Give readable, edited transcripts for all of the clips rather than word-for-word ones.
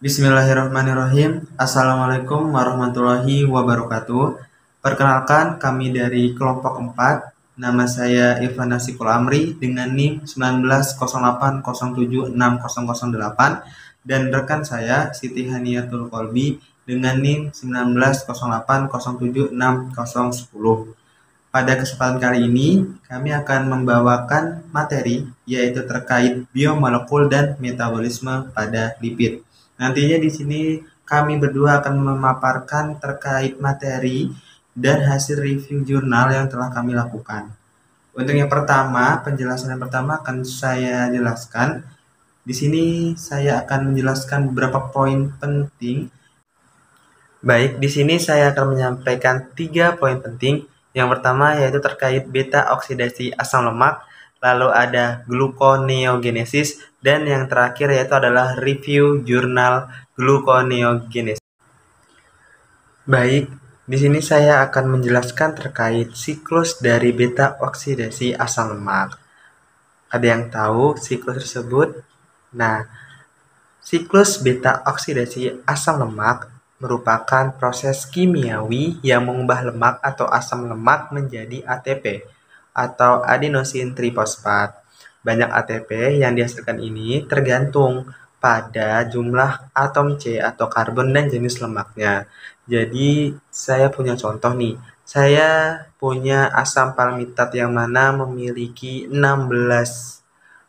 Bismillahirrahmanirrahim. Assalamualaikum warahmatullahi wabarakatuh. Perkenalkan, kami dari kelompok 4. Nama saya Irfan Nasikul Amri dengan NIM 1908076008 dan rekan saya Siti Haniatul Kolbi dengan NIM 1908076010. Pada kesempatan kali ini, kami akan membawakan materi yaitu terkait biomolekul dan metabolisme pada lipid. Nantinya di sini kami berdua akan memaparkan terkait materi dan hasil review jurnal yang telah kami lakukan. Untuk yang pertama, penjelasan yang pertama akan saya jelaskan. Di sini saya akan menjelaskan beberapa poin penting. Baik, di sini saya akan menyampaikan 3 poin penting. Yang pertama yaitu terkait beta oksidasi asam lemak, lalu ada gluconeogenesis, dan yang terakhir yaitu adalah review jurnal gluconeogenesis. Baik, di sini saya akan menjelaskan terkait siklus dari beta oksidasi asam lemak. Ada yang tahu siklus tersebut? Nah, siklus beta oksidasi asam lemak merupakan proses kimiawi yang mengubah lemak atau asam lemak menjadi ATP atau adenosin trifosfat. Banyak ATP yang dihasilkan ini tergantung pada jumlah atom C atau karbon dan jenis lemaknya. Jadi saya punya contoh nih. Saya punya asam palmitat yang mana memiliki 16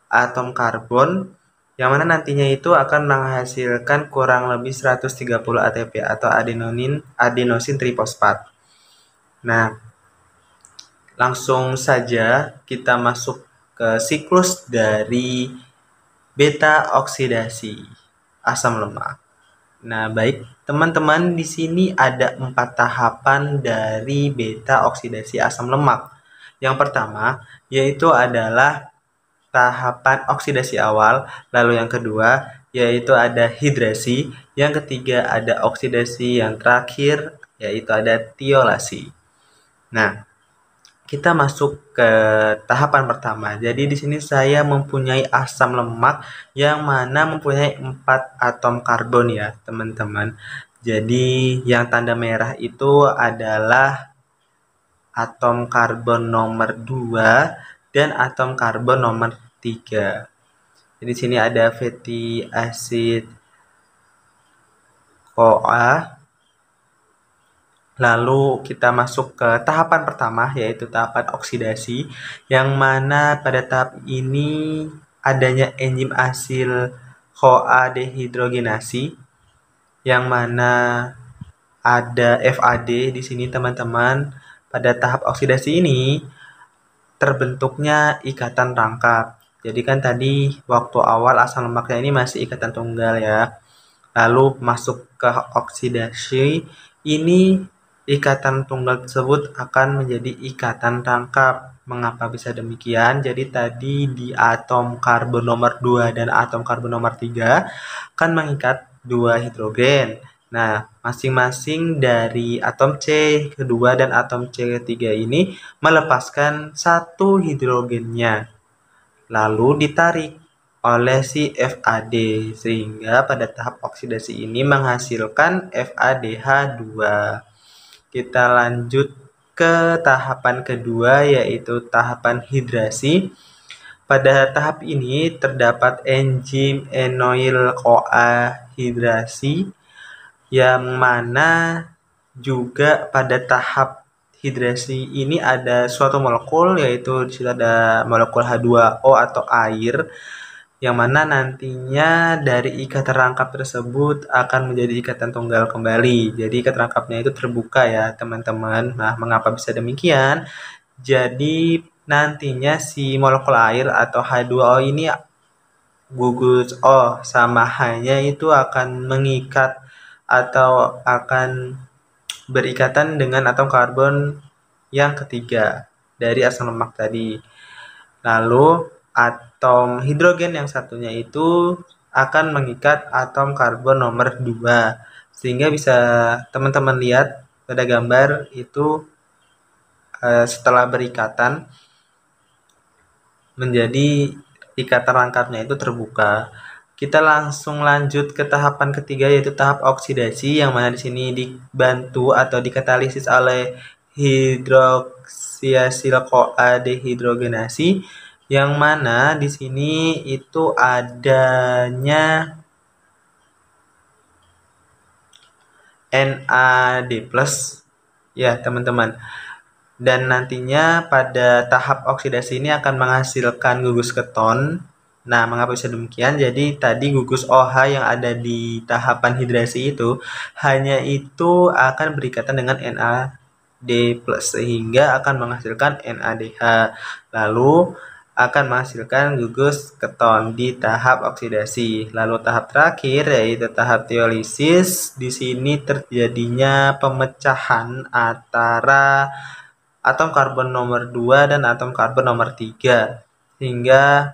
atom karbon, yang mana nantinya itu akan menghasilkan kurang lebih 130 ATP atau adenosin trifosfat. Nah, langsung saja kita masuk ke siklus dari beta oksidasi asam lemak. Nah, baik teman-teman, di sini ada 4 tahapan dari beta oksidasi asam lemak. Yang pertama yaitu adalah tahapan oksidasi awal, lalu yang kedua yaitu ada hidrasi, yang ketiga ada oksidasi, yang terakhir yaitu ada tiolasi. Nah, kita masuk ke tahapan pertama. Jadi di sini saya mempunyai asam lemak yang mana mempunyai 4 atom karbon ya, teman-teman. Jadi yang tanda merah itu adalah atom karbon nomor 2 dan atom karbon nomor 3. Jadi sini ada fatty acid CoA. Lalu kita masuk ke tahapan pertama yaitu tahapan oksidasi, yang mana pada tahap ini adanya enzim asil CoA dehidrogenasi, yang mana ada FAD di sini teman-teman. Pada tahap oksidasi ini terbentuknya ikatan rangkap. Jadi kan tadi waktu awal asam lemaknya ini masih ikatan tunggal ya. Lalu masuk ke oksidasi ini ikatan tunggal tersebut akan menjadi ikatan rangkap. Mengapa bisa demikian? Jadi tadi di atom karbon nomor 2 dan atom karbon nomor 3 kan mengikat 2 hidrogen. Nah, masing-masing dari atom C kedua dan atom C ketiga ini melepaskan 1 hidrogennya, lalu ditarik oleh si FAD, sehingga pada tahap oksidasi ini menghasilkan FADH2. Kita lanjut ke tahapan kedua yaitu tahapan hidrasi. Pada tahap ini terdapat enzim enoyl CoA hidrasi, yang mana juga pada tahap hidrasi ini ada suatu molekul, yaitu di situ ada molekul H2O atau air, yang mana nantinya dari ikatan rangkap tersebut akan menjadi ikatan tunggal kembali. Jadi ikatan rangkapnya itu terbuka ya teman-teman. Nah, mengapa bisa demikian? Jadi nantinya si molekul air atau H2O ini gugus O sama H-nya itu akan mengikat atau akan berikatan dengan atom karbon yang ketiga dari asam lemak tadi. Lalu atom hidrogen yang satunya itu akan mengikat atom karbon nomor 2. Sehingga bisa teman-teman lihat pada gambar itu setelah berikatan menjadi ikatan rangkapnya itu terbuka. Kita langsung lanjut ke tahapan ketiga, yaitu tahap oksidasi, yang mana di sini dibantu atau dikatalisis oleh hidroksiasil-CoA dehidrogenasi, yang mana di sini itu adanya NAD+, ya teman-teman. Dan nantinya pada tahap oksidasi ini akan menghasilkan gugus keton. Nah, mengapa bisa demikian? Jadi tadi gugus OH yang ada di tahapan hidrasi itu hanya itu akan berikatan dengan NAD+, sehingga akan menghasilkan NADH. Lalu akan menghasilkan gugus keton di tahap oksidasi. Lalu tahap terakhir yaitu tahap teolisis. Di sini terjadinya pemecahan antara atom karbon nomor 2 dan atom karbon nomor 3 sehingga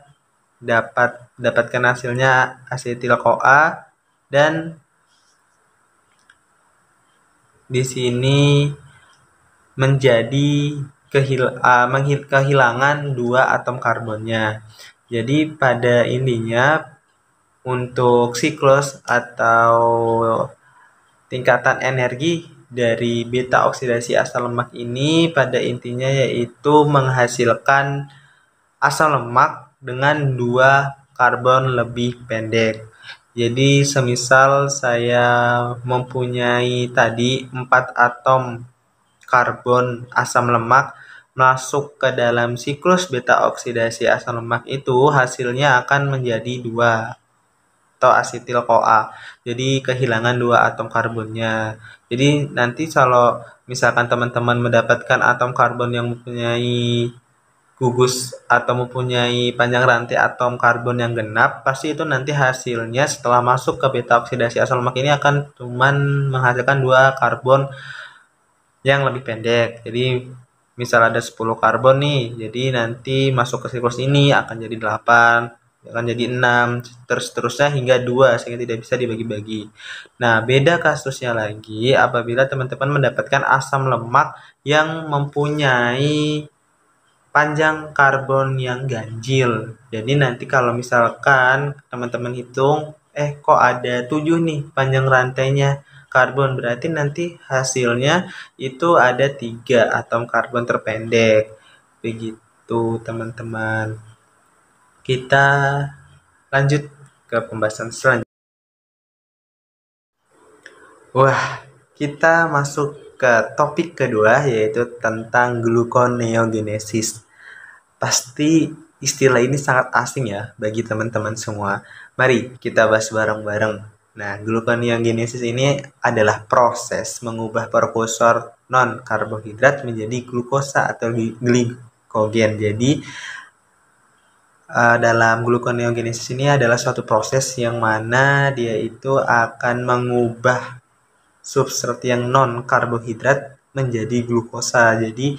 dapatkan hasilnya asetil-CoA, dan di sini menjadi kehilangan 2 atom karbonnya. Jadi pada intinya untuk siklus atau tingkatan energi dari beta oksidasi asam lemak ini pada intinya yaitu menghasilkan asam lemak dengan 2 karbon lebih pendek. Jadi semisal saya mempunyai tadi 4 atom karbon asam lemak masuk ke dalam siklus beta oksidasi asam lemak, itu hasilnya akan menjadi 2 atau asetil-CoA. Jadi kehilangan 2 atom karbonnya. Jadi nanti kalau misalkan teman-teman mendapatkan atom karbon yang mempunyai gugus atau mempunyai panjang rantai atom karbon yang genap, pasti itu nanti hasilnya setelah masuk ke beta oksidasi asam lemak ini akan cuman menghasilkan 2 karbon yang lebih pendek. Jadi misal ada 10 karbon nih, jadi nanti masuk ke siklus ini akan jadi 8, akan jadi 6, terus terusnya hingga 2 sehingga tidak bisa dibagi-bagi. Nah, beda kasusnya lagi apabila teman-teman mendapatkan asam lemak yang mempunyai panjang karbon yang ganjil. Jadi nanti kalau misalkan teman-teman hitung, kok ada 7 nih panjang rantainya karbon, berarti nanti hasilnya itu ada 3 atom karbon terpendek. Begitu teman-teman. Kita lanjut ke pembahasan selanjutnya. Wah, kita masuk ke topik kedua, yaitu tentang gluconeogenesis. Pasti istilah ini sangat asing ya bagi teman-teman semua. Mari kita bahas bareng-bareng. Nah, gluconeogenesis ini adalah proses mengubah prekursor non-karbohidrat menjadi glukosa atau glikogen. Jadi, dalam gluconeogenesis ini adalah suatu proses yang mana dia itu akan mengubah substrat yang non-karbohidrat menjadi glukosa. Jadi,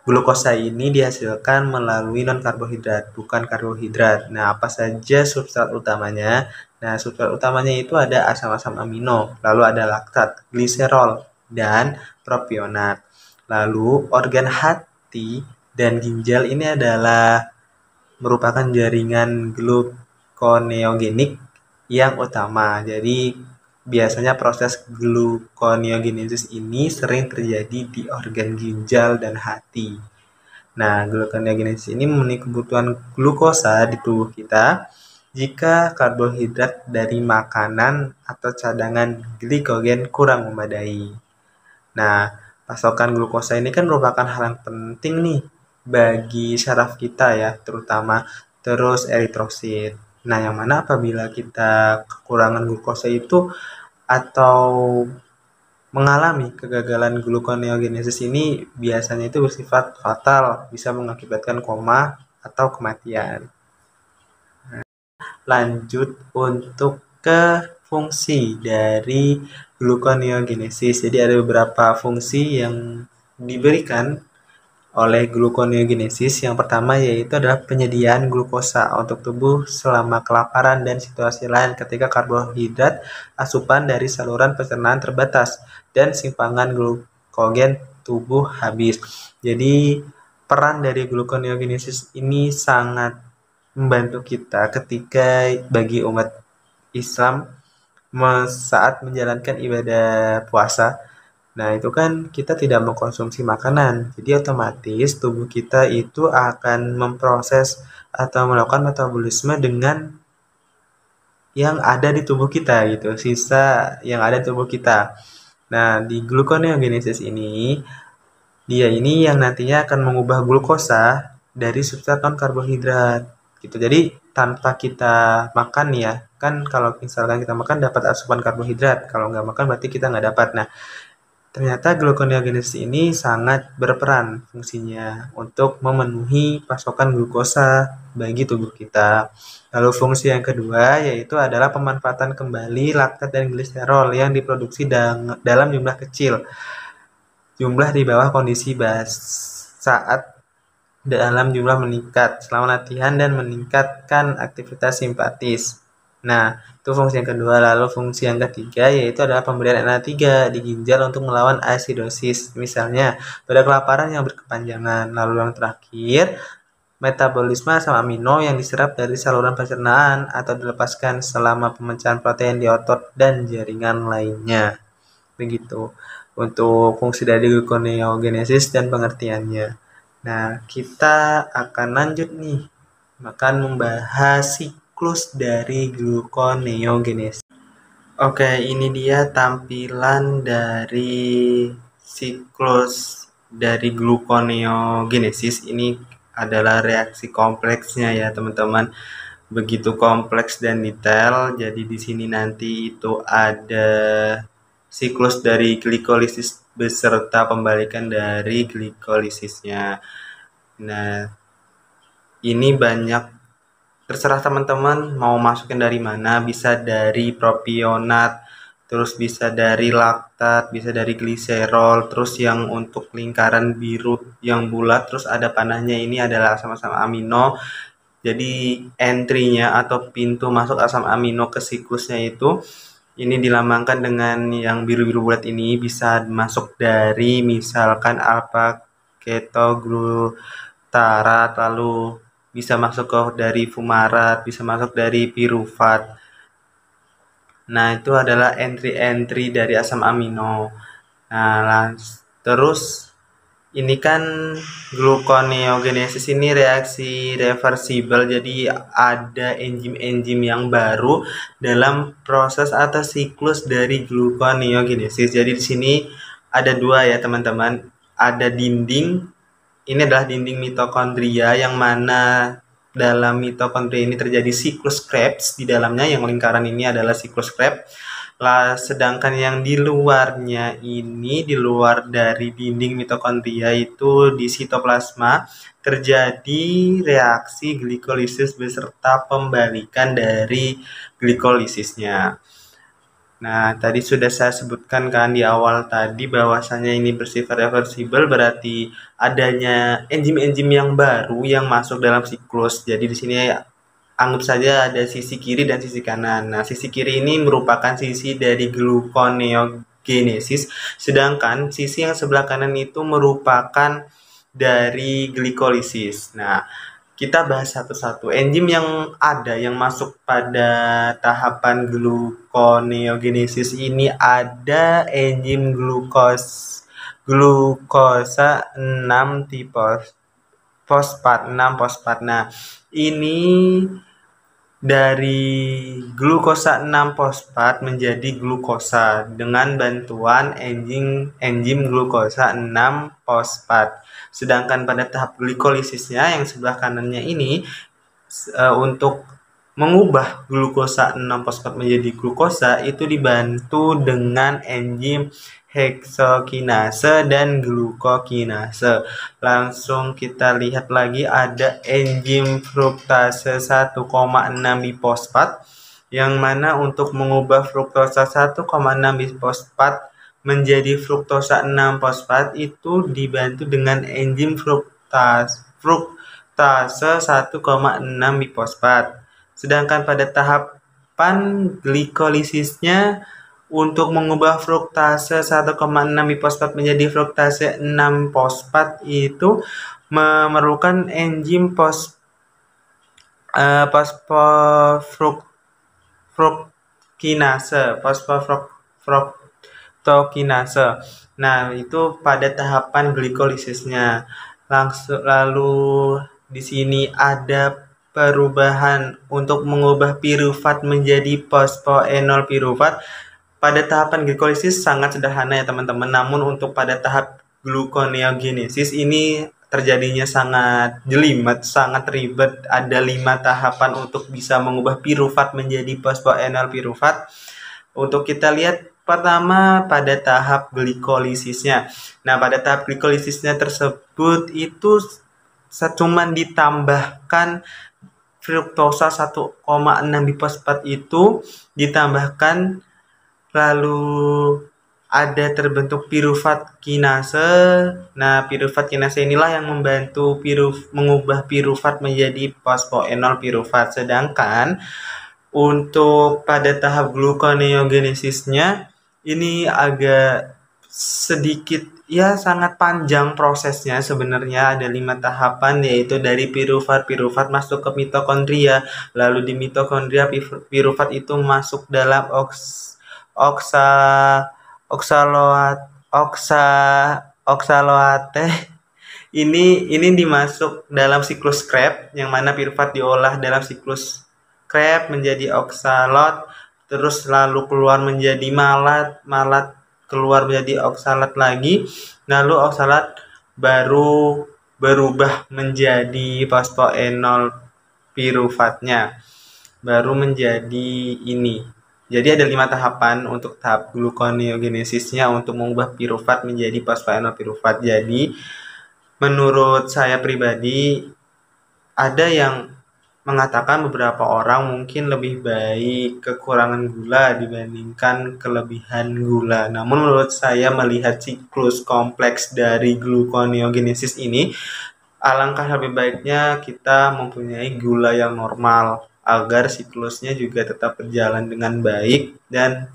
glukosa ini dihasilkan melalui non-karbohidrat, bukan karbohidrat. Nah, apa saja substrat utamanya? Nah, substrat utamanya itu ada asam-asam amino, lalu ada laktat, gliserol, dan propionat. Lalu, organ hati dan ginjal ini adalah merupakan jaringan gluconeogenik yang utama. Jadi, biasanya proses gluconeogenesis ini sering terjadi di organ ginjal dan hati. Nah, gluconeogenesis ini memenuhi kebutuhan glukosa di tubuh kita jika karbohidrat dari makanan atau cadangan glikogen kurang memadai. Nah, pasokan glukosa ini kan merupakan hal yang penting nih bagi saraf kita ya, terutama terus eritrosit. Nah, yang mana apabila kita kekurangan glukosa itu atau mengalami kegagalan gluconeogenesis ini biasanya itu bersifat fatal, bisa mengakibatkan koma atau kematian. Lanjut untuk ke fungsi dari gluconeogenesis. Jadi ada beberapa fungsi yang diberikan oleh gluconeogenesis. Yang pertama yaitu adalah penyediaan glukosa untuk tubuh selama kelaparan dan situasi lain ketika karbohidrat asupan dari saluran pencernaan terbatas dan simpangan glukogen tubuh habis. Jadi peran dari gluconeogenesis ini sangat membantu kita ketika bagi umat Islam saat menjalankan ibadah puasa. Nah, itu kan kita tidak mengkonsumsi makanan. Jadi otomatis tubuh kita itu akan memproses atau melakukan metabolisme dengan yang ada di tubuh kita gitu, sisa yang ada di tubuh kita. Nah, di gluconeogenesis ini, dia ini yang nantinya akan mengubah glukosa dari substrat non karbohidrat gitu. Jadi tanpa kita makan ya, kan kalau misalkan kita makan dapat asupan karbohidrat, kalau nggak makan berarti kita nggak dapat. Nah, ternyata gluconeogenesis ini sangat berperan fungsinya untuk memenuhi pasokan glukosa bagi tubuh kita. Lalu fungsi yang kedua yaitu adalah pemanfaatan kembali laktat dan gliserol yang diproduksi dalam jumlah kecil, jumlah di bawah kondisi bas saat dalam jumlah meningkat selama latihan dan meningkatkan aktivitas simpatis. Nah, itu fungsi yang kedua. Lalu fungsi yang ketiga yaitu adalah pemberian NH3 di ginjal untuk melawan asidosis, misalnya pada kelaparan yang berkepanjangan. Lalu yang terakhir, metabolisme asam amino yang diserap dari saluran pencernaan atau dilepaskan selama pemecahan protein di otot dan jaringan lainnya. Begitu untuk fungsi dari gluconeogenesis dan pengertiannya. Nah, kita akan lanjut nih, akan membahas siklus dari gluconeogenesis. Oke, ini dia tampilan dari siklus dari gluconeogenesis. Ini adalah reaksi kompleksnya ya, teman-teman. Begitu kompleks dan detail. Jadi di sini nanti itu ada siklus dari glikolisis beserta pembalikan dari glikolisisnya. Nah, ini banyak, terserah teman-teman mau masukin dari mana, bisa dari propionat, terus bisa dari laktat, bisa dari gliserol, terus yang untuk lingkaran biru yang bulat, terus ada panahnya ini adalah asam-asam amino. Jadi entry-nya atau pintu masuk asam amino ke siklusnya itu ini dilambangkan dengan yang biru-biru bulat ini, bisa masuk dari misalkan alpha ketoglutarate, lalu bisa masuk ke dari fumarat, bisa masuk dari pirufat. Nah, itu adalah entry-entry dari asam amino. Nah, terus ini kan gluconeogenesis ini reaksi reversibel, jadi ada enzim-enzim yang baru dalam proses atau siklus dari gluconeogenesis. Jadi di sini ada dua ya teman-teman, ada dinding, ini adalah dinding mitokondria yang mana dalam mitokondria ini terjadi siklus Krebs di dalamnya, yang lingkaran ini adalah siklus Krebs. Lah, sedangkan yang di luarnya ini, di luar dari dinding mitokondria itu di sitoplasma terjadi reaksi glikolisis beserta pembalikan dari glikolisisnya. Nah, tadi sudah saya sebutkan kan di awal tadi bahwasanya ini bersifat reversibel, berarti adanya enzim-enzim yang baru yang masuk dalam siklus. Jadi di sini anggap saja ada sisi kiri dan sisi kanan. Nah, sisi kiri ini merupakan sisi dari gluconeogenesis, sedangkan sisi yang sebelah kanan itu merupakan dari glikolisis. Nah, kita bahas satu-satu. Enzim yang ada yang masuk pada tahapan gluconeogenesis ini ada enzim glukosa 6 tipe fosfat 6 fosfat. Nah, ini dari glukosa 6 fosfat menjadi glukosa dengan bantuan enzim glukosa 6 fosfat. Sedangkan pada tahap glikolisisnya yang sebelah kanannya ini untuk mengubah glukosa 6 fosfat menjadi glukosa itu dibantu dengan enzim heksokinase dan glukokinase. Langsung kita lihat lagi ada enzim fruktase 1,6 bifosfat yang mana untuk mengubah fruktosa 1,6 bifosfat menjadi fruktosa 6 fosfat itu dibantu dengan enzim fruktase 1,6 bifosfat. Sedangkan pada tahapan glikolisisnya untuk mengubah fruktase 1,6 bifosfat menjadi fruktase 6 fosfat itu memerlukan enzim fosfofruktokinase. Nah, itu pada tahapan glikolisisnya. Lalu di sini ada perubahan untuk mengubah pirufat menjadi fosfoenol pirufat. Pada tahapan glikolisis sangat sederhana ya teman-teman, namun untuk pada tahap gluconeogenesis ini terjadinya sangat jelimet, sangat ribet. Ada 5 tahapan untuk bisa mengubah pirufat menjadi fosfoenol pirufat. Untuk kita lihat pertama pada tahap glikolisisnya. Nah, pada tahap glikolisisnya tersebut itu cuma ditambahkan fruktosa 1,6 bifosfat itu ditambahkan, lalu ada terbentuk pirufat kinase. Nah, pirufat kinase inilah yang membantu mengubah pirufat menjadi fosfoenol pirufat. Sedangkan untuk pada tahap gluconeogenesisnya ini agak sedikit ya sangat panjang prosesnya. Sebenarnya ada 5 tahapan, yaitu dari pirufat masuk ke mitokondria, lalu di mitokondria pirufat itu masuk dalam oksa oksaloat oksa oksaloate ini dimasuk dalam siklus Krebs, yang mana pirufat diolah dalam siklus Krebs menjadi oksalot, terus lalu keluar menjadi malat keluar menjadi oksalat lagi, lalu oksalat baru berubah menjadi fosfoenol pirufatnya, baru menjadi ini. Jadi ada 5 tahapan untuk tahap gluconeogenesisnya untuk mengubah pirufat menjadi fosfoenol pirufat. Jadi menurut saya pribadi, ada yang mengatakan beberapa orang mungkin lebih baik kekurangan gula dibandingkan kelebihan gula. Namun menurut saya, melihat siklus kompleks dari gluconeogenesis ini, alangkah lebih baiknya kita mempunyai gula yang normal agar siklusnya juga tetap berjalan dengan baik dan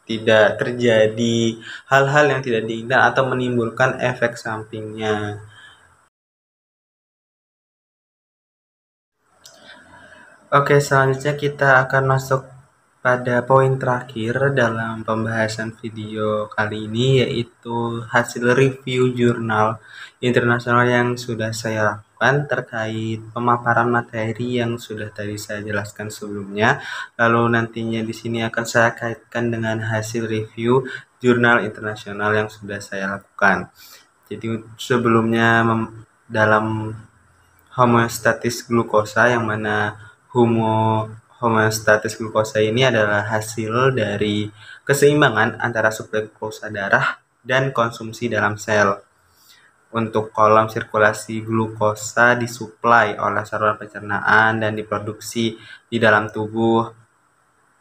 tidak terjadi hal-hal yang tidak diinginkan atau menimbulkan efek sampingnya. Oke, selanjutnya kita akan masuk pada poin terakhir dalam pembahasan video kali ini, yaitu hasil review jurnal internasional yang sudah saya lakukan terkait pemaparan materi yang sudah tadi saya jelaskan sebelumnya. Lalu nantinya di sini akan saya kaitkan dengan hasil review jurnal internasional yang sudah saya lakukan. Jadi sebelumnya dalam homeostatis glukosa, yang mana homeostatis glukosa ini adalah hasil dari keseimbangan antara suplai glukosa darah dan konsumsi dalam sel. Untuk kolom sirkulasi glukosa disuplai oleh saluran pencernaan dan diproduksi di dalam tubuh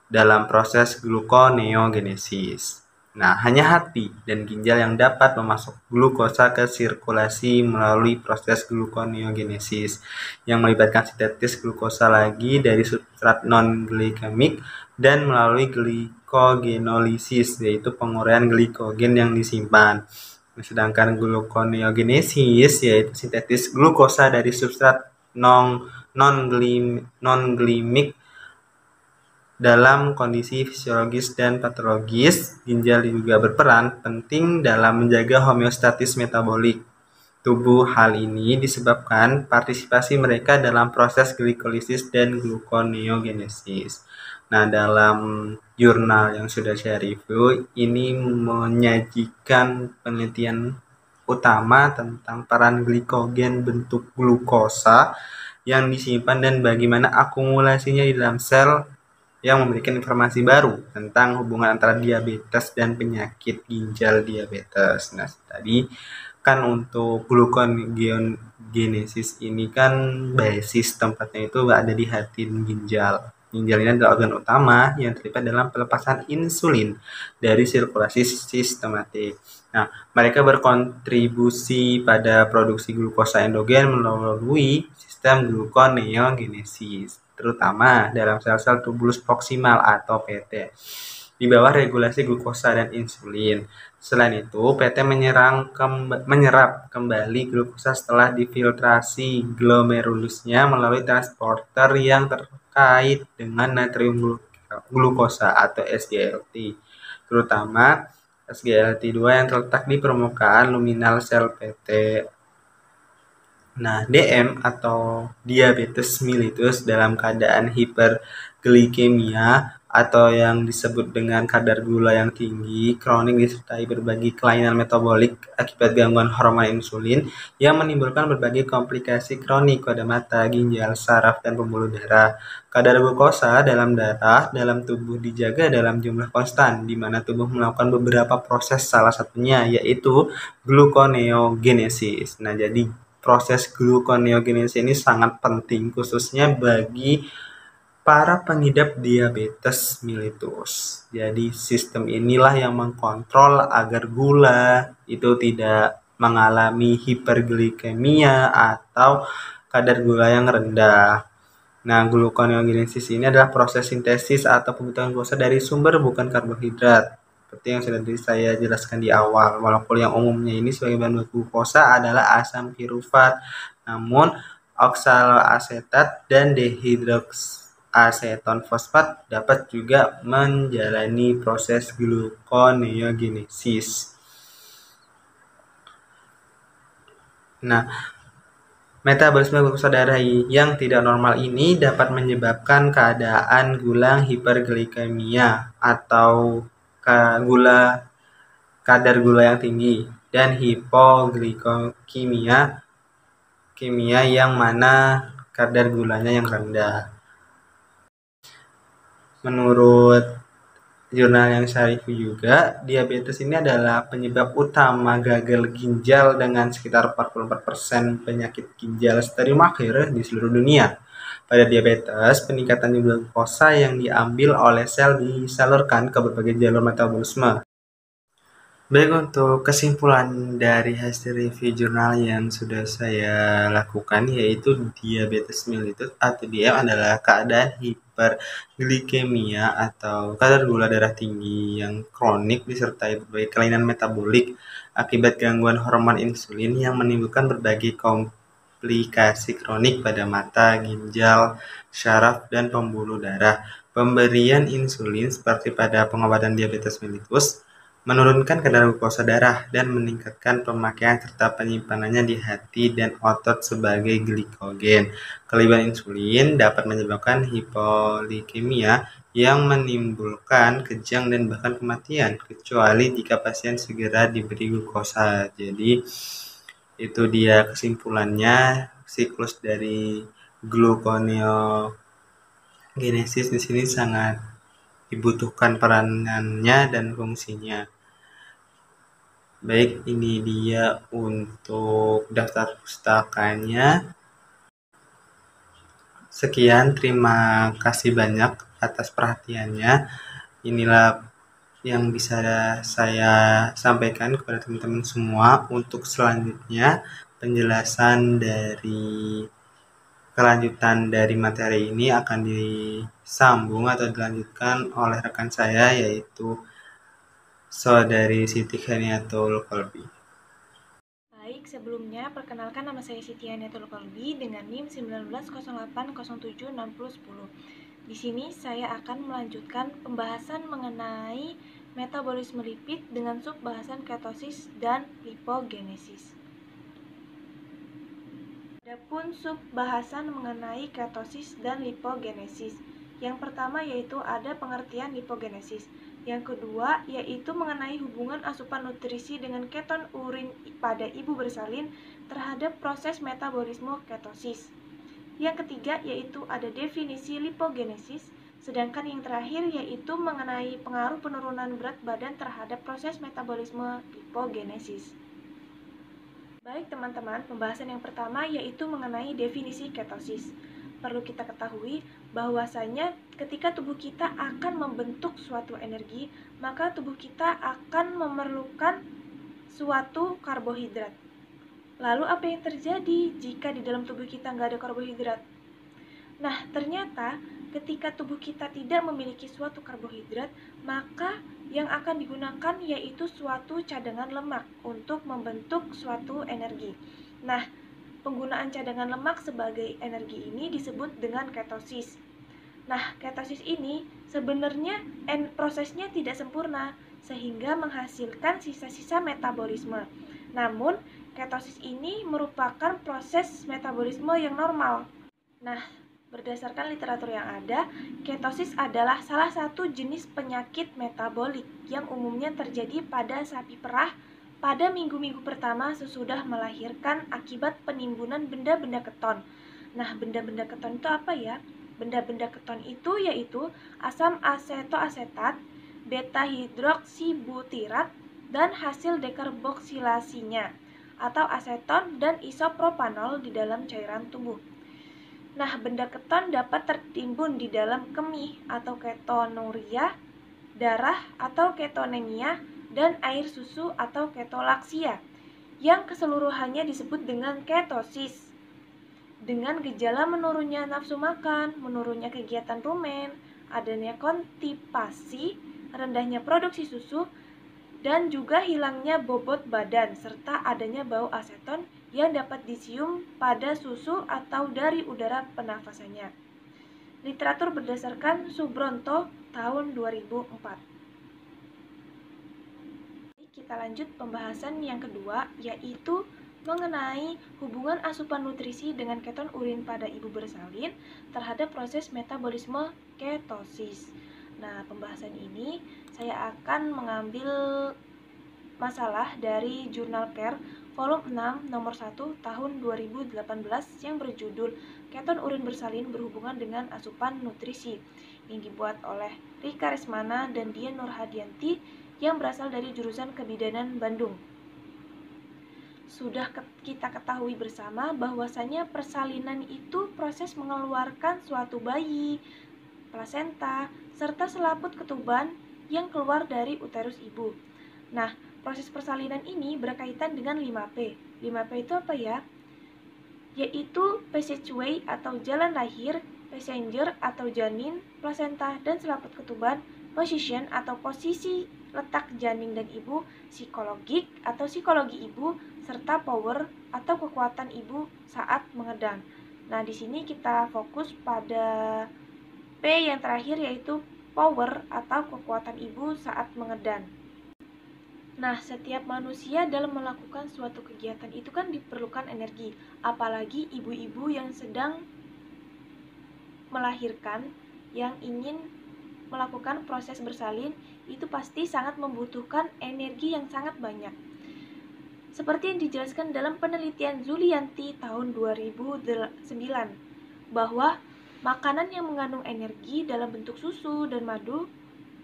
dalam proses gluconeogenesis. Nah, hanya hati dan ginjal yang dapat memasuk glukosa ke sirkulasi melalui proses gluconeogenesis, yang melibatkan sintetis glukosa lagi dari substrat non-glikemik dan melalui glikogenolisis, yaitu penguraian glikogen yang disimpan. Sedangkan gluconeogenesis yaitu sintetis glukosa dari substrat non-glikemik dalam kondisi fisiologis dan patologis. Ginjal juga berperan penting dalam menjaga homeostatis metabolik tubuh. Hal ini disebabkan partisipasi mereka dalam proses glikolisis dan gluconeogenesis. Nah, dalam jurnal yang sudah saya review ini menyajikan penelitian utama tentang peran glikogen bentuk glukosa yang disimpan dan bagaimana akumulasinya di dalam sel, yang memberikan informasi baru tentang hubungan antara diabetes dan penyakit ginjal diabetes. Nah, tadi kan untuk gluconeogenesis ini kan basis tempatnya itu ada di hati dan ginjal. Ginjal ini adalah organ utama yang terlibat dalam pelepasan insulin dari sirkulasi sistematik. Nah, mereka berkontribusi pada produksi glukosa endogen melalui sistem gluconeogenesis, terutama dalam sel-sel tubulus proksimal atau PT, di bawah regulasi glukosa dan insulin. Selain itu, PT menyerap kembali glukosa setelah difiltrasi glomerulusnya melalui transporter yang terkait dengan natrium glukosa atau SGLT, terutama SGLT2 yang terletak di permukaan luminal sel PT. Nah, DM atau diabetes mellitus dalam keadaan hiperglikemia atau yang disebut dengan kadar gula yang tinggi, kronik disertai berbagai kelainan metabolik akibat gangguan hormon insulin yang menimbulkan berbagai komplikasi kronik pada mata, ginjal, saraf, dan pembuluh darah. Kadar glukosa dalam darah dalam tubuh dijaga dalam jumlah konstan, di mana tubuh melakukan beberapa proses, salah satunya yaitu gluconeogenesis. Nah, jadi proses gluconeogenesis ini sangat penting khususnya bagi para pengidap diabetes mellitus. Jadi sistem inilah yang mengkontrol agar gula itu tidak mengalami hiperglikemia atau kadar gula yang rendah. Nah, gluconeogenesis ini adalah proses sintesis atau pembentukan glukosa dari sumber bukan karbohidrat. Seperti yang sudah saya jelaskan di awal, molekul yang umumnya ini sebagai bahan baku glukosa adalah asam pirufat, namun oksaloasetat dan dehidroaseton fosfat dapat juga menjalani proses gluconeogenesis. Nah, metabolisme glukosa darah yang tidak normal ini dapat menyebabkan keadaan gula hiperglikemia atau kadar gula yang tinggi dan hipoglikemia yang mana kadar gulanya yang rendah. Menurut jurnal yang saya review juga, diabetes ini adalah penyebab utama gagal ginjal dengan sekitar 44% penyakit ginjal stadium akhir di seluruh dunia. Pada diabetes, peningkatan jumlah glukosa yang diambil oleh sel disalurkan ke berbagai jalur metabolisme. Baik, untuk kesimpulan dari hasil review jurnal yang sudah saya lakukan, yaitu diabetes mellitus atau DM adalah keadaan hiperglikemia atau kadar gula darah tinggi yang kronik disertai berbagai kelainan metabolik akibat gangguan hormon insulin yang menimbulkan berbagai komplikasi kronik pada mata, ginjal, syaraf, dan pembuluh darah. Pemberian insulin seperti pada pengobatan diabetes mellitus menurunkan kadar glukosa darah dan meningkatkan pemakaian serta penyimpanannya di hati dan otot sebagai glikogen. Kelebihan insulin dapat menyebabkan hipoglikemia yang menimbulkan kejang dan bahkan kematian, kecuali jika pasien segera diberi glukosa. Jadi itu dia kesimpulannya, siklus dari gluconeogenesis di sini sangat dibutuhkan peranannya dan fungsinya. Baik, ini dia untuk daftar pustakanya. Sekian, terima kasih banyak atas perhatiannya. Inilah yang bisa saya sampaikan kepada teman-teman semua. Untuk selanjutnya, penjelasan dari kelanjutan dari materi ini akan disambung atau dilanjutkan oleh rekan saya, yaitu Saudari Siti Khaniatul Qalbi. Baik, sebelumnya perkenalkan nama saya Siti Khaniatul Qalbi dengan NIM 1908076010. Di sini saya akan melanjutkan pembahasan mengenai metabolisme lipid dengan subbahasan ketosis dan lipogenesis. Adapun subbahasan mengenai ketosis dan lipogenesis. Yang pertama yaitu ada pengertian lipogenesis. Yang kedua yaitu mengenai hubungan asupan nutrisi dengan keton urin pada ibu bersalin terhadap proses metabolisme ketosis. Yang ketiga yaitu ada definisi lipogenesis. Sedangkan yang terakhir yaitu mengenai pengaruh penurunan berat badan terhadap proses metabolisme lipogenesis. Baik teman-teman, pembahasan yang pertama yaitu mengenai definisi ketosis. Perlu kita ketahui bahwasanya ketika tubuh kita akan membentuk suatu energi, maka tubuh kita akan memerlukan suatu karbohidrat. Lalu apa yang terjadi jika di dalam tubuh kita nggak ada karbohidrat? Nah, ternyata ketika tubuh kita tidak memiliki suatu karbohidrat, maka yang akan digunakan yaitu suatu cadangan lemak untuk membentuk suatu energi. Nah, penggunaan cadangan lemak sebagai energi ini disebut dengan ketosis. Nah, ketosis ini sebenarnya prosesnya tidak sempurna sehingga menghasilkan sisa-sisa metabolisme. Namun, ketosis ini merupakan proses metabolisme yang normal. Nah, berdasarkan literatur yang ada, ketosis adalah salah satu jenis penyakit metabolik yang umumnya terjadi pada sapi perah pada minggu-minggu pertama sesudah melahirkan akibat penimbunan benda-benda keton. Nah, benda-benda keton itu apa ya? Benda-benda keton itu yaitu asam asetoasetat, beta hidroksibutirat, dan hasil dekarboksilasinya atau aseton dan isopropanol di dalam cairan tubuh. Nah, benda keton dapat tertimbun di dalam kemih atau ketonuria, darah atau ketonemia, dan air susu atau ketolaksia, yang keseluruhannya disebut dengan ketosis. Dengan gejala menurunnya nafsu makan, menurunnya kegiatan rumen, adanya konstipasi, rendahnya produksi susu, dan juga hilangnya bobot badan, serta adanya bau aseton yang dapat dicium pada susu atau dari udara penafasannya. Literatur berdasarkan Subronto tahun 2004. Kita lanjut pembahasan yang kedua, yaitu mengenai hubungan asupan nutrisi dengan keton urin pada ibu bersalin terhadap proses metabolisme ketosis. Nah, pembahasan ini saya akan mengambil masalah dari Jurnal Care volume 6 nomor 1 tahun 2018 yang berjudul Keton Urin Bersalin Berhubungan dengan Asupan Nutrisi yang dibuat oleh Rika Resmana dan Dian Nurhadianti yang berasal dari jurusan Kebidanan Bandung. Sudah kita ketahui bersama bahwasanya persalinan itu proses mengeluarkan suatu bayi, plasenta, serta selaput ketuban yang keluar dari uterus ibu. Nah, proses persalinan ini berkaitan dengan 5P. 5P itu apa ya? Yaitu passageway atau jalan lahir, passenger atau janin, plasenta dan selaput ketuban, position atau posisi letak janin dan ibu, psikologik atau psikologi ibu, serta power atau kekuatan ibu saat mengedan. Nah, di sini kita fokus pada P yang terakhir yaitu power atau kekuatan ibu saat mengedan. Nah, setiap manusia dalam melakukan suatu kegiatan itu kan diperlukan energi, apalagi ibu-ibu yang sedang melahirkan, yang ingin melakukan proses bersalin, itu pasti sangat membutuhkan energi yang sangat banyak. Seperti yang dijelaskan dalam penelitian Zulianti tahun 2009, bahwa makanan yang mengandung energi dalam bentuk susu dan madu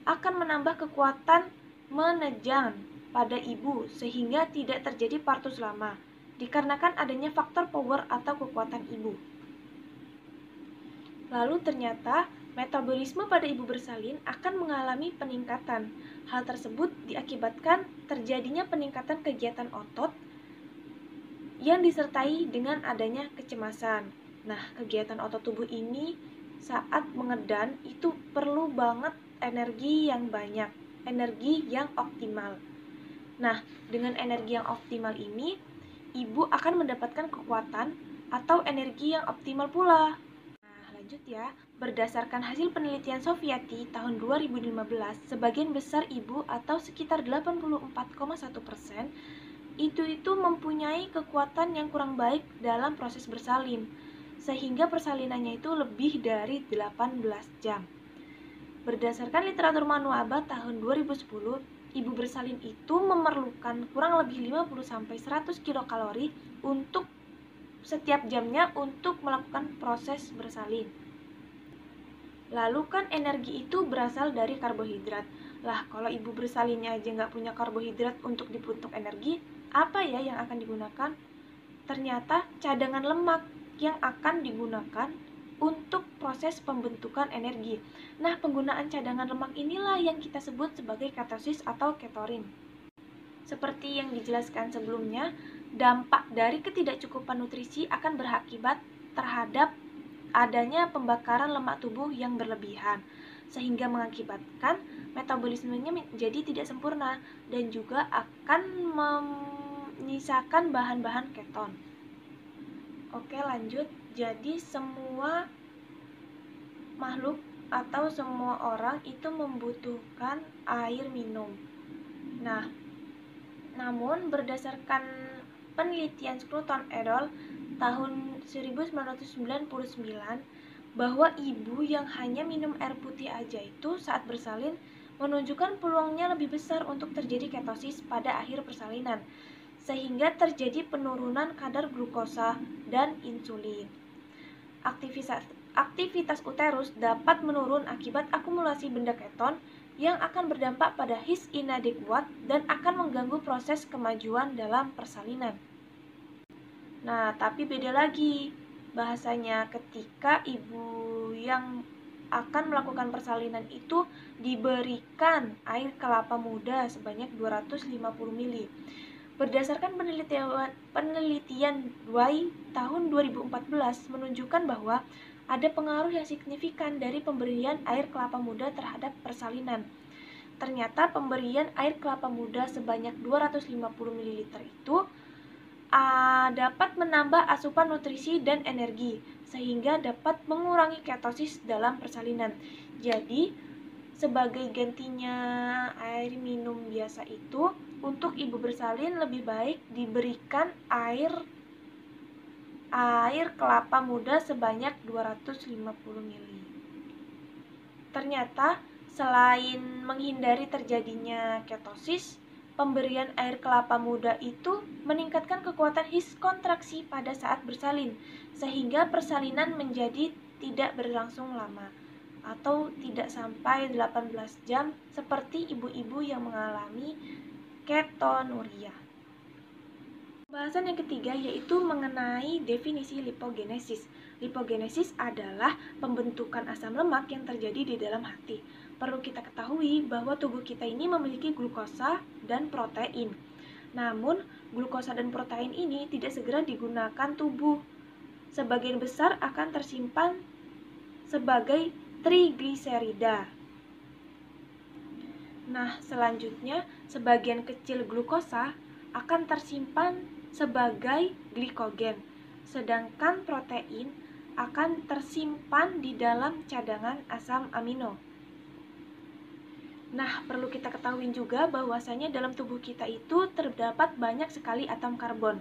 akan menambah kekuatan menejang pada ibu sehingga tidak terjadi partus lama, dikarenakan adanya faktor power atau kekuatan ibu. Lalu ternyata metabolisme pada ibu bersalin akan mengalami peningkatan. Hal tersebut diakibatkan terjadinya peningkatan kegiatan otot yang disertai dengan adanya kecemasan. Nah, kegiatan otot tubuh ini saat mengedan itu perlu banget energi yang banyak, energi yang optimal. Nah, dengan energi yang optimal ini, ibu akan mendapatkan kekuatan atau energi yang optimal pula. Nah, lanjut ya. Berdasarkan hasil penelitian Sofiati tahun 2015, sebagian besar ibu atau sekitar 84,1% itu mempunyai kekuatan yang kurang baik dalam proses bersalin, sehingga persalinannya itu lebih dari 18 jam. Berdasarkan literatur Manuaba tahun 2010, ibu bersalin itu memerlukan kurang lebih 50-100 kilokalori untuk setiap jamnya untuk melakukan proses bersalin. Lalu kan energi itu berasal dari karbohidrat. Lah, kalau ibu bersalinnya aja nggak punya karbohidrat untuk dibentuk energi, apa ya yang akan digunakan? Ternyata cadangan lemak yang akan digunakan untuk proses pembentukan energi. Nah, penggunaan cadangan lemak inilah yang kita sebut sebagai ketosis atau ketorin. Seperti yang dijelaskan sebelumnya, dampak dari ketidakcukupan nutrisi akan berakibat terhadap adanya pembakaran lemak tubuh yang berlebihan, sehingga mengakibatkan metabolismenya menjadi tidak sempurna dan juga akan menyisakan bahan-bahan keton. Oke, lanjut. Jadi semua makhluk atau semua orang itu membutuhkan air minum. Nah, namun berdasarkan penelitian Scruton et al. Tahun 1999 bahwa ibu yang hanya minum air putih aja itu saat bersalin menunjukkan peluangnya lebih besar untuk terjadi ketosis pada akhir persalinan, sehingga terjadi penurunan kadar glukosa dan insulin. Aktivitas uterus dapat menurun akibat akumulasi benda keton yang akan berdampak pada his inadekuat dan akan mengganggu proses kemajuan dalam persalinan. Nah, tapi beda lagi bahasanya ketika ibu yang akan melakukan persalinan itu diberikan air kelapa muda sebanyak 250 ml. Berdasarkan penelitian Dway tahun 2014 menunjukkan bahwa ada pengaruh yang signifikan dari pemberian air kelapa muda terhadap persalinan. Ternyata pemberian air kelapa muda sebanyak 250 ml itu dapat menambah asupan nutrisi dan energi, sehingga dapat mengurangi ketosis dalam persalinan. Jadi, sebagai gantinya air minum biasa itu, untuk ibu bersalin lebih baik diberikan air kelapa muda sebanyak 250 ml. Ternyata, selain menghindari terjadinya ketosis, pemberian air kelapa muda itu meningkatkan kekuatan his kontraksi pada saat bersalin, sehingga persalinan menjadi tidak berlangsung lama atau tidak sampai 18 jam seperti ibu-ibu yang mengalami ketonuria. Pembahasan yang ketiga yaitu mengenai definisi lipogenesis. Lipogenesis adalah pembentukan asam lemak yang terjadi di dalam hati. Perlu kita ketahui bahwa tubuh kita ini memiliki glukosa dan protein. Namun, glukosa dan protein ini tidak segera digunakan tubuh. Sebagian besar akan tersimpan sebagai trigliserida. Nah, selanjutnya, sebagian kecil glukosa akan tersimpan sebagai glikogen, sedangkan protein akan tersimpan di dalam cadangan asam amino. Nah, perlu kita ketahui juga bahwasanya dalam tubuh kita itu terdapat banyak sekali atom karbon.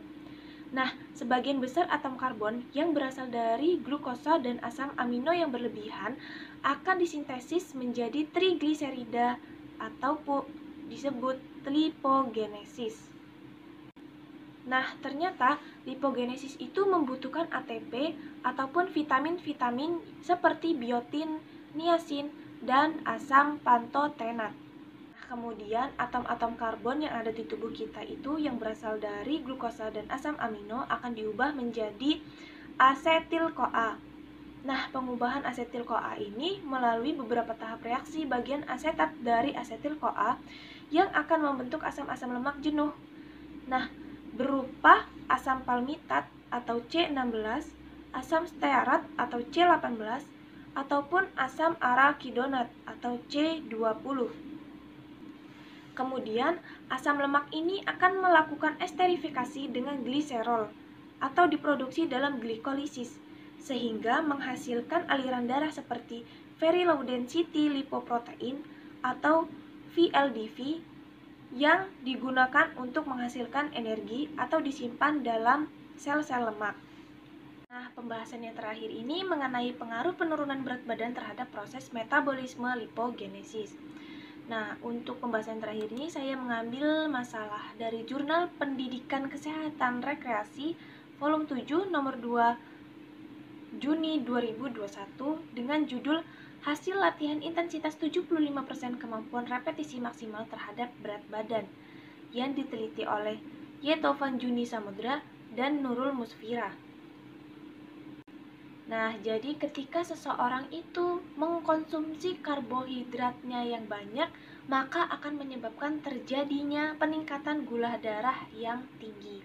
Nah, sebagian besar atom karbon yang berasal dari glukosa dan asam amino yang berlebihan akan disintesis menjadi trigliserida atau disebut lipogenesis. Nah, ternyata lipogenesis itu membutuhkan ATP ataupun vitamin-vitamin seperti biotin, niacin, dan asam pantotenat. Nah, kemudian atom-atom karbon yang ada di tubuh kita itu yang berasal dari glukosa dan asam amino akan diubah menjadi asetil-CoA. Nah, pengubahan asetil-CoA ini melalui beberapa tahap reaksi bagian asetat dari asetil-CoA yang akan membentuk asam-asam lemak jenuh. Nah, berupa asam palmitat atau C16, asam stearat atau C18, ataupun asam arachidonat atau C20. Kemudian, asam lemak ini akan melakukan esterifikasi dengan gliserol atau diproduksi dalam glikolisis, sehingga menghasilkan aliran darah seperti very low density lipoprotein atau VLDV yang digunakan untuk menghasilkan energi atau disimpan dalam sel-sel lemak. Nah, pembahasan yang terakhir ini mengenai pengaruh penurunan berat badan terhadap proses metabolisme lipogenesis. Nah, untuk pembahasan terakhir ini saya mengambil masalah dari Jurnal Pendidikan Kesehatan Rekreasi volume 7 nomor 2 Juni 2021 dengan judul Hasil latihan intensitas 75% kemampuan repetisi maksimal terhadap berat badan yang diteliti oleh Yetovan Juni Samudra dan Nurul Musfira. Nah, jadi ketika seseorang itu mengkonsumsi karbohidratnya yang banyak, maka akan menyebabkan terjadinya peningkatan gula darah yang tinggi.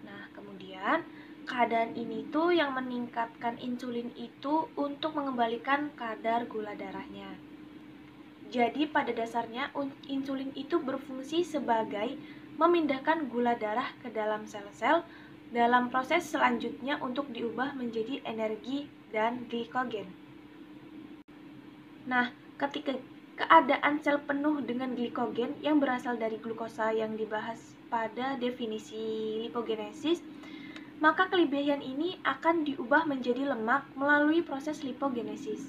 Nah, kemudian keadaan ini tuh yang meningkatkan insulin itu untuk mengembalikan kadar gula darahnya. Jadi pada dasarnya insulin itu berfungsi sebagai memindahkan gula darah ke dalam sel-sel dalam proses selanjutnya untuk diubah menjadi energi dan glikogen. Nah, ketika keadaan sel penuh dengan glikogen yang berasal dari glukosa yang dibahas pada definisi lipogenesis, maka kelebihan ini akan diubah menjadi lemak melalui proses lipogenesis.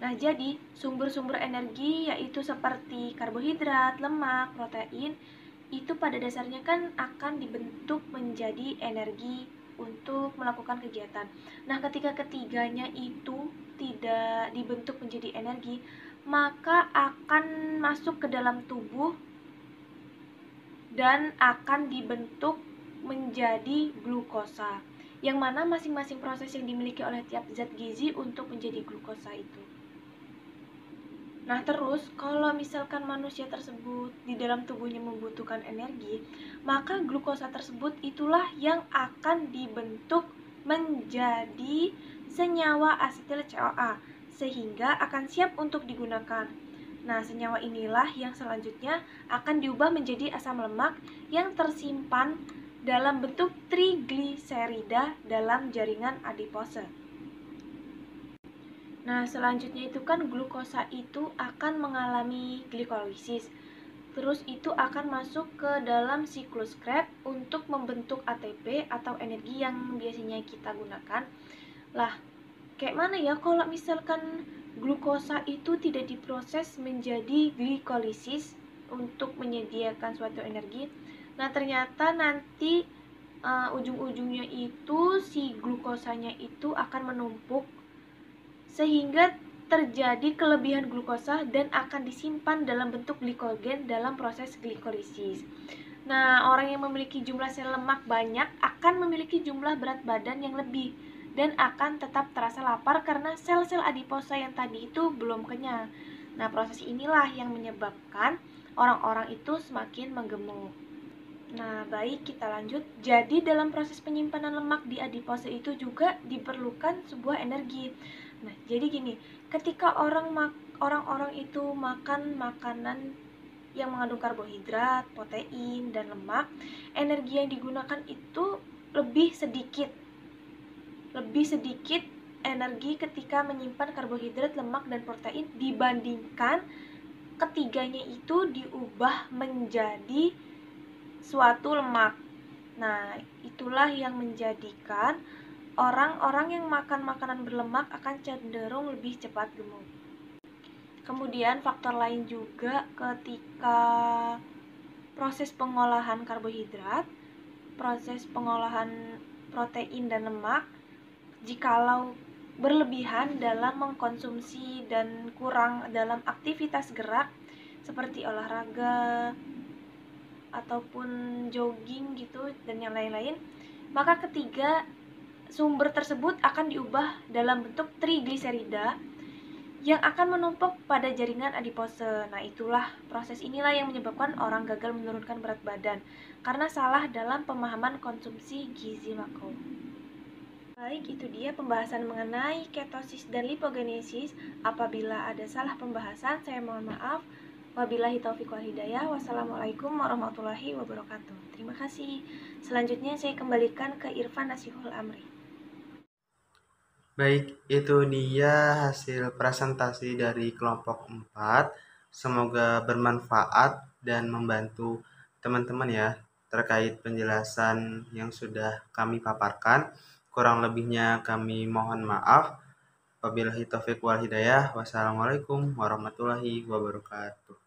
Nah, jadi sumber-sumber energi yaitu seperti karbohidrat, lemak, protein itu pada dasarnya kan akan dibentuk menjadi energi untuk melakukan kegiatan. Nah, ketika ketiganya itu tidak dibentuk menjadi energi, maka akan masuk ke dalam tubuh dan akan dibentuk menjadi glukosa. Yang mana masing-masing proses yang dimiliki oleh tiap zat gizi untuk menjadi glukosa itu. Nah, terus kalau misalkan manusia tersebut di dalam tubuhnya membutuhkan energi, maka glukosa tersebut itulah yang akan dibentuk menjadi senyawa asetil CoA sehingga akan siap untuk digunakan. Nah, senyawa inilah yang selanjutnya akan diubah menjadi asam lemak yang tersimpan dalam bentuk trigliserida dalam jaringan adipose. Nah, selanjutnya itu kan glukosa itu akan mengalami glikolisis. Terus itu akan masuk ke dalam siklus Krebs untuk membentuk ATP atau energi yang biasanya kita gunakan. Lah, kayak mana ya kalau misalkan glukosa itu tidak diproses menjadi glikolisis untuk menyediakan suatu energi? Nah, ternyata nanti ujung-ujungnya itu si glukosanya itu akan menumpuk sehingga terjadi kelebihan glukosa dan akan disimpan dalam bentuk glikogen dalam proses glikolisis. Nah, orang yang memiliki jumlah sel lemak banyak akan memiliki jumlah berat badan yang lebih dan akan tetap terasa lapar karena sel-sel adiposa yang tadi itu belum kenyang. Nah, proses inilah yang menyebabkan orang-orang itu semakin menggemuk. Nah, baik, kita lanjut. Jadi dalam proses penyimpanan lemak di adipose itu juga diperlukan sebuah energi. Nah, jadi gini, ketika orang-orang itu makan makanan yang mengandung karbohidrat, protein, dan lemak, energi yang digunakan itu lebih sedikit. Lebih sedikit energi ketika menyimpan karbohidrat, lemak, dan protein dibandingkan ketiganya itu diubah menjadi suatu lemak. Nah, itulah yang menjadikan orang-orang yang makan makanan berlemak akan cenderung lebih cepat gemuk. Kemudian faktor lain juga ketika proses pengolahan karbohidrat, proses pengolahan protein dan lemak, jikalau berlebihan dalam mengkonsumsi dan kurang dalam aktivitas gerak seperti olahraga ataupun jogging gitu dan yang lain-lain, maka ketiga sumber tersebut akan diubah dalam bentuk trigliserida yang akan menumpuk pada jaringan adipose. Nah, itulah proses inilah yang menyebabkan orang gagal menurunkan berat badan karena salah dalam pemahaman konsumsi gizi makro. Baik, itu dia pembahasan mengenai ketosis dan lipogenesis. Apabila ada salah pembahasan, saya mohon maaf. Wabillahi taufiq wal hidayah. Wassalamualaikum warahmatullahi wabarakatuh. Terima kasih. Selanjutnya saya kembalikan ke Irfan Nasihul Amri. Baik, itu dia hasil presentasi dari kelompok 4. Semoga bermanfaat dan membantu teman-teman ya terkait penjelasan yang sudah kami paparkan. Kurang lebihnya kami mohon maaf. Wabillahi taufiq wal hidayah. Wassalamualaikum warahmatullahi wabarakatuh.